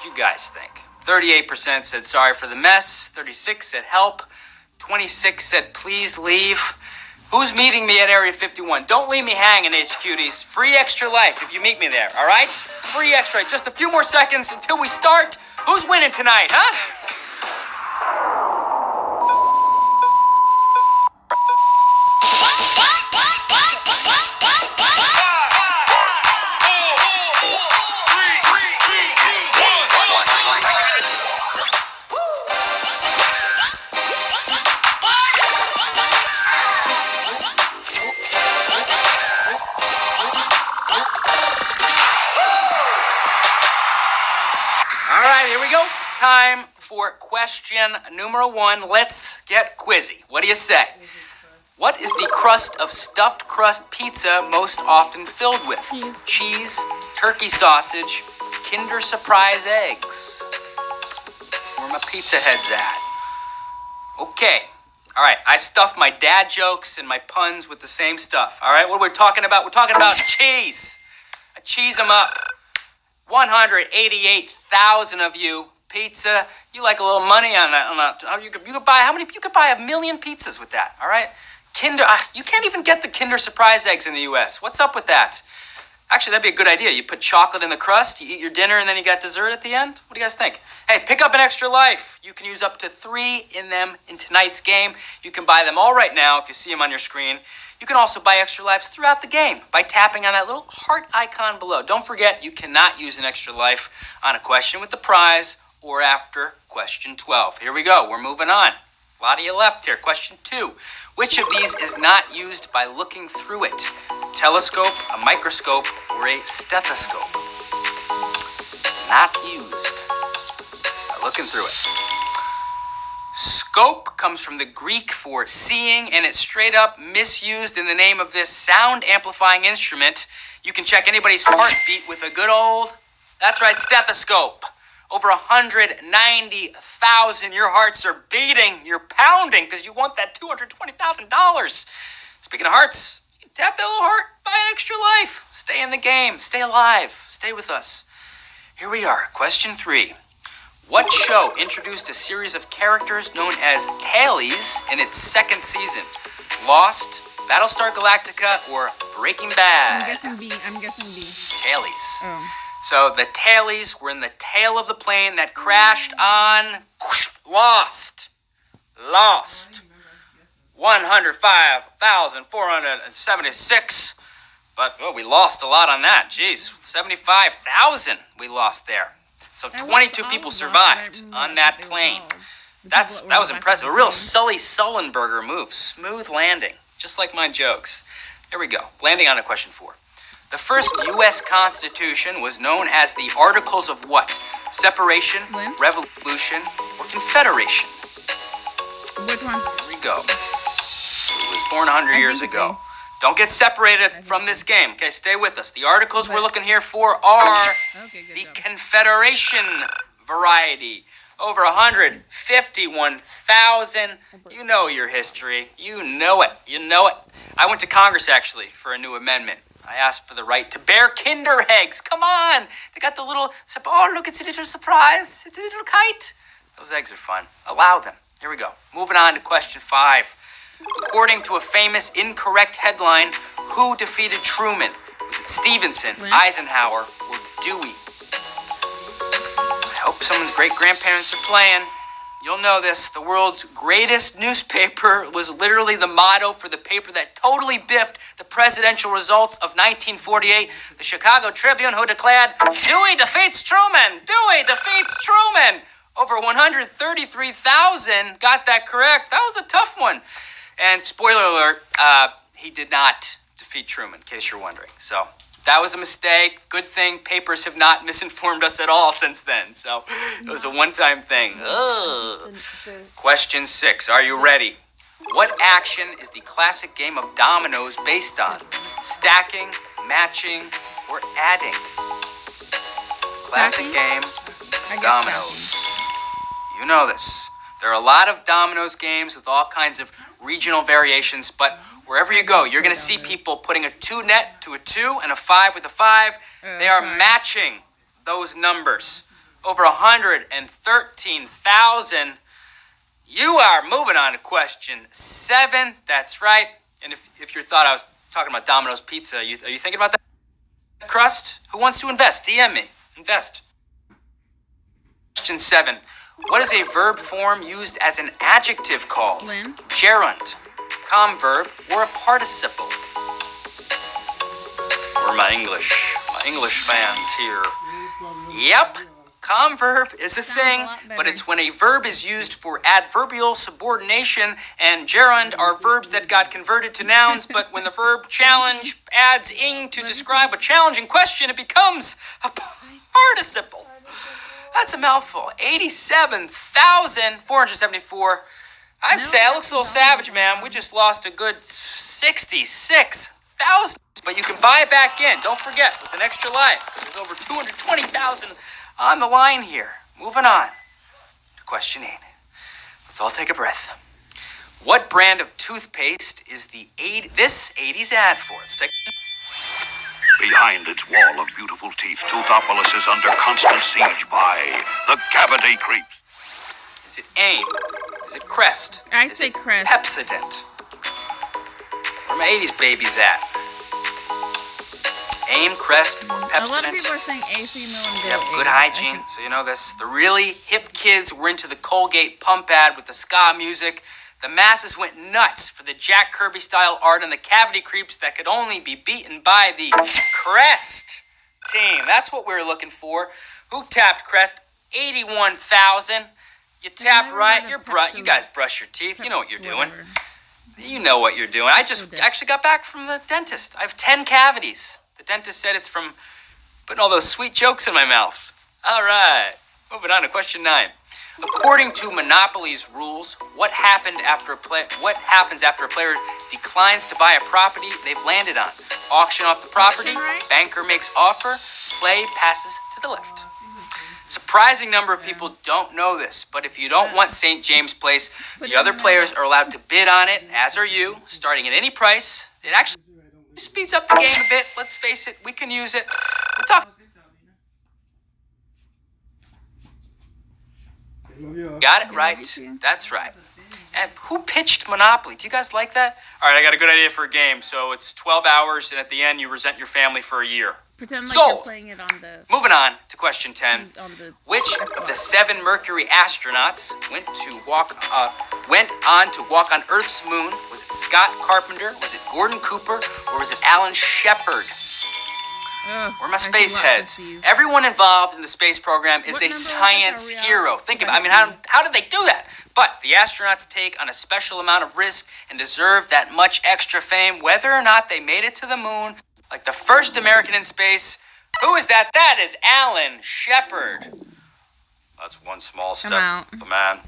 What did you guys think? 38% said sorry for the mess. 36 said help. 26 said please leave. Who's meeting me at Area 51? Don't leave me hanging, HQTs. Free extra life if you meet me there, all right? Free extra. Just a few more seconds until we start. Who's winning tonight, huh? Time for question numero 1. Let's get quizzy. What do you say? What is the crust of stuffed crust pizza most often filled with? Cheese, turkey sausage, Kinder Surprise eggs. Where are my pizza heads at? Okay. All right. I stuff my dad jokes and my puns with the same stuff. All right. What are we talking about? We're talking about cheese. I cheese them up. 188,000 of you. Pizza, you like a little money on that. You could buy you could buy 1 million pizzas with that. All right, Kinder. You can't even get the Kinder Surprise eggs in the U.S. What's up with that? Actually, that'd be a good idea. You put chocolate in the crust, you eat your dinner, and then you got dessert at the end. What do you guys think? Hey, pick up an extra life. You can use up to 3 in them in tonight's game. You can buy them all right now if you see them on your screen. You can also buy extra lives throughout the game by tapping on that little heart icon below. Don't forget, you cannot use an extra life on a question with the prize or after question 12. Here we go. We're moving on. A lot of you left here. Question 2. Which of these is not used by looking through it? Telescope, a microscope, or a stethoscope? Not used by looking through it. Scope comes from the Greek for seeing, and it's straight up misused in the name of this sound amplifying instrument. You can check anybody's heartbeat with a good old, that's right, stethoscope. Over 190,000. Your hearts are beating. You're pounding because you want that $220,000. Speaking of hearts, you can tap that little heart, buy an extra life. Stay in the game. Stay alive. Stay with us. Here we are. Question 3. What show introduced a series of characters known as Tailies in its 2nd season? Lost, Battlestar Galactica, or Breaking Bad? I'm guessing B. Tailies. Oh. So the tailies were in the tail of the plane that crashed on Lost. 105,476. But we lost a lot on that. Jeez, 75,000 we lost there. So 22 people survived on that plane. That was impressive. A real Sully Sullenberger move. Smooth landing, just like my jokes. Here we go. Landing on to question 4. The first U.S. Constitution was known as the Articles of what? Separation, Revolution, or Confederation? Which one? Here we go. It was born 100 years ago. Don't get separated from this game. Okay, stay with us. The articles we're looking here for are the Confederation variety. Over 151,000. You know your history. You know it. You know it. I went to Congress, actually, for a new amendment. I asked for the right to bear Kinder eggs. Come on. They got the little, oh, look, it's a little surprise. It's a little kite. Those eggs are fun. Allow them. Here we go. Moving on to question 5. According to a famous incorrect headline, who defeated Truman? Was it Stevenson, Eisenhower, or Dewey? I hope someone's great-grandparents are playing. You'll know this. The world's greatest newspaper was literally the motto for the paper that totally biffed the presidential results of 1948. The Chicago Tribune, who declared, Dewey defeats Truman! Dewey defeats Truman! Over 133,000 got that correct. That was a tough one. And spoiler alert, he did not defeat Truman, in case you're wondering. So that was a mistake. Good thing papers have not misinformed us at all since then. So it was a one-time thing. Ugh. Question 6. Are you ready? What action is the classic game of dominoes based on? Stacking, matching, or adding? Classic game, dominoes. You know this. There are a lot of dominoes games with all kinds of regional variations, but wherever you go, you're going to see people putting a 2 net to a 2 and a 5 with a 5. They are matching those numbers. over 113,000. You are moving on to question 7. That's right. And if you thought I was talking about Domino's Pizza, are you thinking about that crust? Who wants to invest? DM me. Invest. Question 7. What is a verb form used as an adjective called? Lynn? Gerund, converb, or a participle? Or my English fans here. Yep. Converb is a thing, but it's when a verb is used for adverbial subordination, and gerund are verbs that got converted to nouns, but when the verb challenge adds ing to describe a challenging question, it becomes a participle. That's a mouthful. 87,474. I'd say it looks a little savage, man. We just lost a good 66,000. But you can buy it back in. Don't forget, with an extra life. There's over 220,000 on the line here. Moving on to question 8. Let's all take a breath. What brand of toothpaste is this 80s ad for? Let's take. Behind its wall of beautiful teeth, Toothopolis is under constant siege by the Cavity Creeps. Is it AIM? Is it Crest? I'd Is say it Crest. Pepsodent? Where my 80s babies at? AIM, Crest, or Pepsodent? A lot of people are saying AC Mill and Yep, good hygiene, so you know this. The really hip kids were into the Colgate pump ad with the ska music. The masses went nuts for the Jack Kirby-style art and the Cavity Creeps that could only be beaten by the Crest team. That's what we were looking for. Who tapped Crest? 81,000. You tap right, you guys brush your teeth. You know what you're doing. You know what you're doing. I just actually got back from the dentist. I have 10 cavities. The dentist said it's from putting all those sweet jokes in my mouth. All right, moving on to question 9. According to Monopoly's rules, what happens after a player declines to buy a property they've landed on? Auction off the property, banker makes offer, play passes to the left. Surprising number of people don't know this, but if you don't want St. James Place, the other players are allowed to bid on it, as are you, starting at any price. It actually speeds up the game a bit. Let's face it, we can use it. We're talking. Got it right. That's right. And who pitched Monopoly? Do you guys like that? All right, I got a good idea for a game. So it's 12 hours, and at the end, you resent your family for a year. Pretend like Sold. you're playing it on the... Moving on to question 10. Which Xbox. of the 7 Mercury astronauts went on to walk on Earth's moon? Was it Scott Carpenter? Was it Gordon Cooper? Or was it Alan Shepard? Where my space heads? Everyone involved in the space program is a science hero. Think about it. I mean, how did they do that? But the astronauts take on a special amount of risk and deserve that much extra fame, whether or not they made it to the moon. Like the first American in space. Who is that? That is Alan Shepard. That's one small step for man.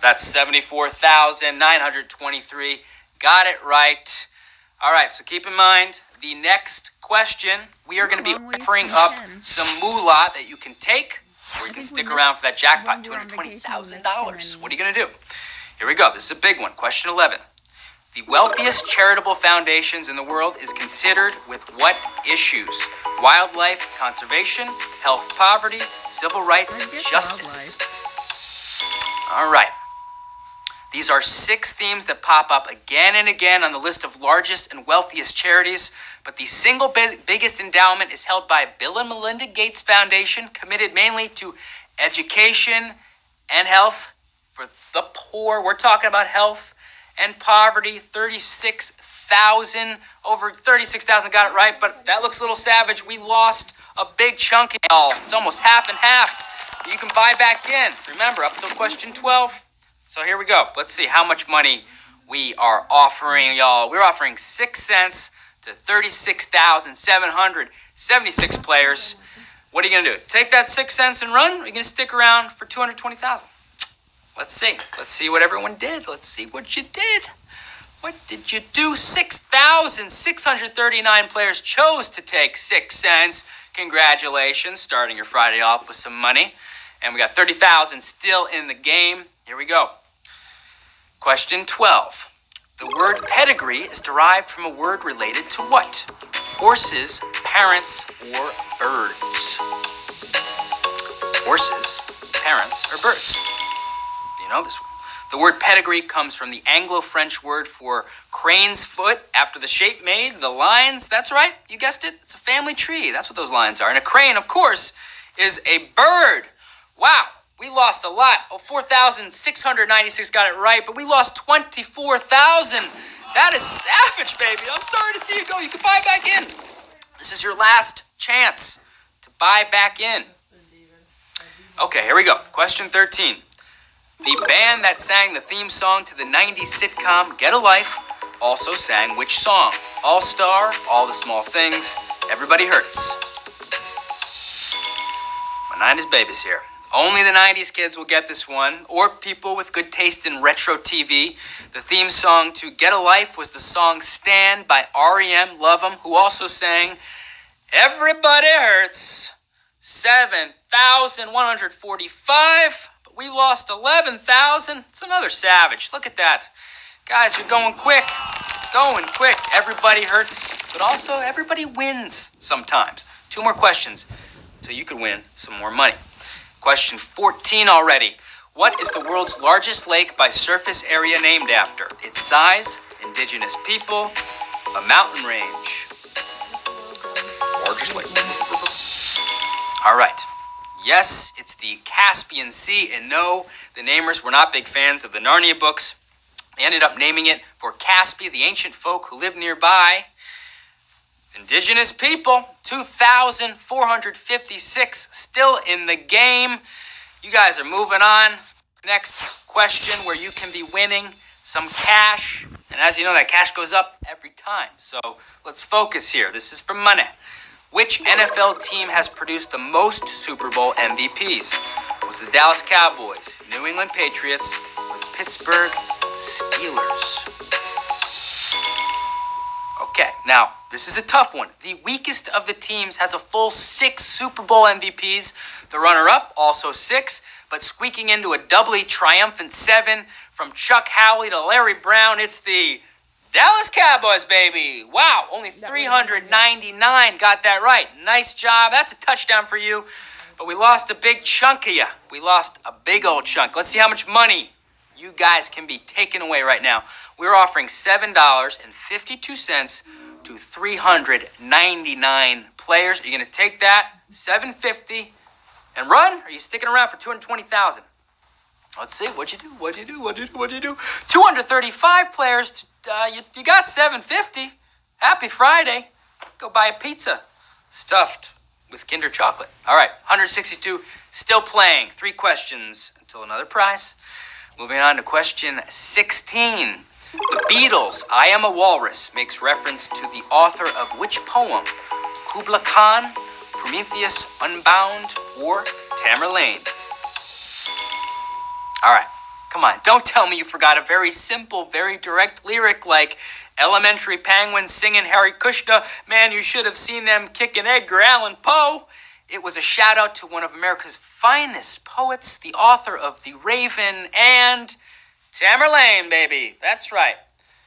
That's 74,923. Got it right. All right, so keep in mind, the next question, we are going to be offering up some moolah that you can take, or you can stick around for that jackpot, $220,000. What are you going to do? Here we go. This is a big one. Question 11. The wealthiest charitable foundations in the world is considered with what issues? Wildlife conservation, health poverty, civil rights, justice. All right. These are 6 themes that pop up again and again on the list of largest and wealthiest charities, but the single biggest endowment is held by Bill and Melinda Gates Foundation, committed mainly to education and health for the poor. We're talking about health and poverty. 36,000, over 36,000 got it right, but that looks a little savage. We lost a big chunk. It's almost half and half. You can buy back in. Remember, up until question 12. So here we go. Let's see how much money we are offering, y'all. We're offering 6 cents to 36,776 players. What are you going to do? Take that 6 cents and run? Or are you going to stick around for 220,000? Let's see. Let's see what everyone did. Let's see what you did. What did you do? 6,639 players chose to take 6 cents. Congratulations. Starting your Friday off with some money. And we got 30,000 still in the game. Here we go. Question 12. The word pedigree is derived from a word related to what? Horses, parents, or birds? Horses, parents are birds. You know this one. The word pedigree comes from the Anglo-French word for crane's foot, after the shape made, the lines. That's right, you guessed it. It's a family tree. That's what those lines are. And a crane, of course, is a bird. Wow, we lost a lot. Oh, 4,696 got it right, but we lost 24,000. That is savage, baby. I'm sorry to see you go. You can buy back in. This is your last chance to buy back in. Okay, here we go. Question 13. The band that sang the theme song to the 90s sitcom Get a Life also sang which song? All Star, All the Small Things, Everybody Hurts. My 90s babies here. Only the 90s kids will get this one, or people with good taste in retro TV. The theme song to Get a Life was the song Stand by R.E.M. Love 'Em, who also sang Everybody Hurts. 7,145. We lost 11,000. It's another savage. Look at that. Guys, you're going quick. Going quick. Everybody hurts, but also everybody wins sometimes. 2 more questions so you could win some more money. Question 14 already. What is the world's largest lake by surface area named after? Its size, indigenous people, a mountain range. Largest lake. All right. Yes, it's the Caspian Sea, and no, the namers were not big fans of the Narnia books. They ended up naming it for Caspia, the ancient folk who lived nearby. Indigenous people, 2,456, still in the game. You guys are moving on. Next question, where you can be winning some cash. And as you know, that cash goes up every time. So let's focus here. This is for money. Which NFL team has produced the most Super Bowl MVPs? Was the Dallas Cowboys, New England Patriots, or the Pittsburgh Steelers? Okay, now, this is a tough one. The weakest of the teams has a full 6 Super Bowl MVPs. The runner-up, also 6, but squeaking into a doubly triumphant 7 from Chuck Howley to Larry Brown, it's the Dallas Cowboys, baby. Wow, only 399 got that right. Nice job. That's a touchdown for you. But we lost a big chunk of you. We lost a big old chunk. Let's see how much money you guys can be taking away right now. We're offering $7.52 to 399 players. Are you going to take that? $7.50 and run? Or are you sticking around for $220,000? Let's see. What'd you do? 235 players. You got $7.50. Happy Friday. Go buy a pizza stuffed with Kinder chocolate. All right, 162 still playing. 3 questions until another prize. Moving on to question 16. The Beatles' I Am a Walrus makes reference to the author of which poem? Kubla Khan, Prometheus Unbound, or Tamerlane? All right, come on. Don't tell me you forgot a very simple, very direct lyric like elementary penguins singing Hare Krishna. Man, you should have seen them kicking Edgar Allan Poe. It was a shout out to one of America's finest poets, the author of The Raven and Tamerlane, baby. That's right.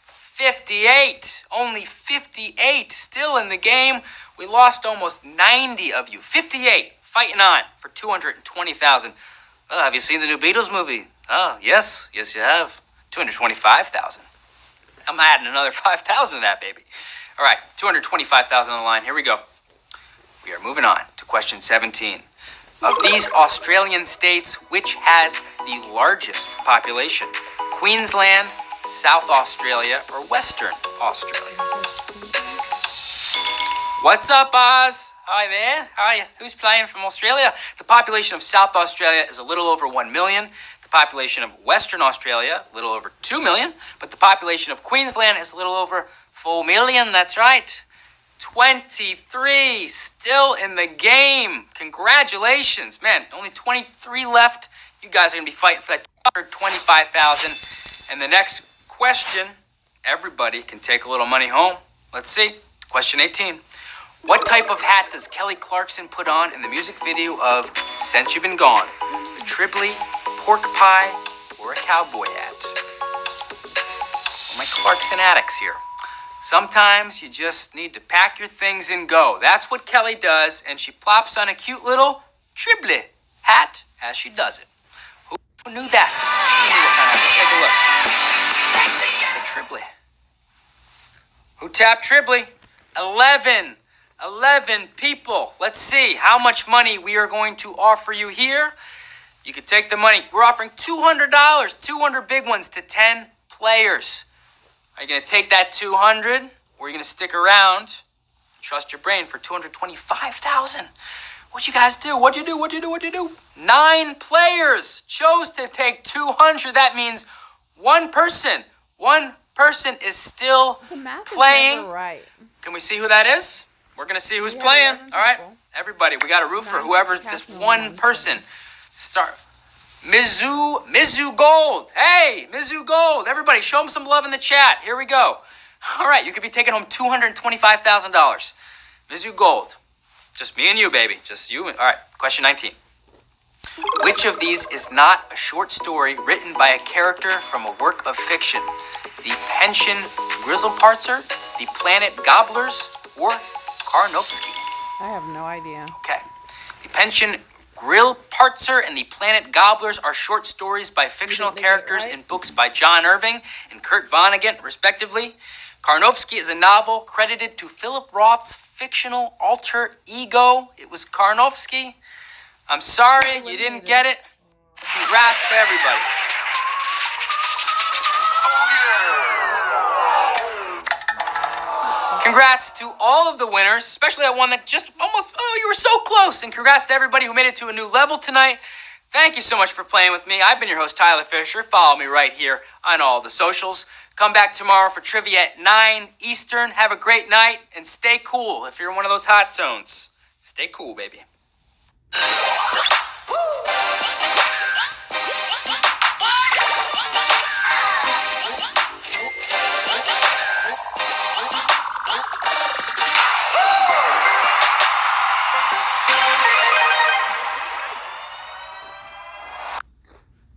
58. Only 58 still in the game. We lost almost 90 of you. 58 fighting on for $220,000. Oh, have you seen the new Beatles movie? Oh, yes. Yes, you have. $225,000. I'm adding another $5,000 to that, baby. All right, $225,000 on the line. Here we go. We are moving on to question 17. Of these Australian states, which has the largest population? Queensland, South Australia, or Western Australia? What's up, Oz? Hi there. Hi. Who's playing from Australia? The population of South Australia is a little over 1 million. The population of Western Australia, a little over 2 million. But the population of Queensland is a little over 4 million. That's right. 23 still in the game. Congratulations. Man, only 23 left. You guys are going to be fighting for that $25,000. And the next question, everybody can take a little money home. Let's see. Question 18. What type of hat does Kelly Clarkson put on in the music video of Since You've Been Gone? A Tribbley, pork pie, or a cowboy hat? Well, my Clarkson addicts here. Sometimes you just need to pack your things and go. That's what Kelly does, and she plops on a cute little Tribbley hat as she does it. Who knew that? Who knew what kind of Let's take a look. It's a Tribly. Who tapped Tribly? 11. 11 people. Let's see how much money we are going to offer you here. You can take the money. We're offering $200, 200 big ones to 10 players. Are you going to take that 200 or are you going to stick around? Trust your brain for 225,000. What'd you guys do? What'd you do? 9 players chose to take 200. That means one person is still The math playing. is never right. Can we see who that is? We're going to see who's Yeah, playing. 11 All right. people. Everybody, we got to root for Nine whoever people this casting one on one person. Start. Mizzou Gold. Hey, Mizzou Gold. Everybody, show them some love in the chat. Here we go. All right, you could be taking home $225,000. Mizzou Gold. Just me and you, baby. Just you. All right, question 19. Which of these is not a short story written by a character from a work of fiction? The Pension Grizzleparzer, the Planet Gobblers, or Karnofsky? I have no idea. Okay. The Pension Grillparzer and the Planet Gobblers are short stories by fictional think they get it characters right? in books by John Irving and Kurt Vonnegut, respectively. Karnofsky is a novel credited to Philip Roth's fictional alter ego. It was Karnofsky. I'm sorry you didn't get it. Congrats to everybody. Congrats to all of the winners, especially that one that just almost, you were so close. And congrats to everybody who made it to a new level tonight. Thank you so much for playing with me. I've been your host, Tyler Fisher. Follow me right here on all the socials. Come back tomorrow for trivia at 9 Eastern. Have a great night and stay cool. If you're in one of those hot zones, stay cool, baby.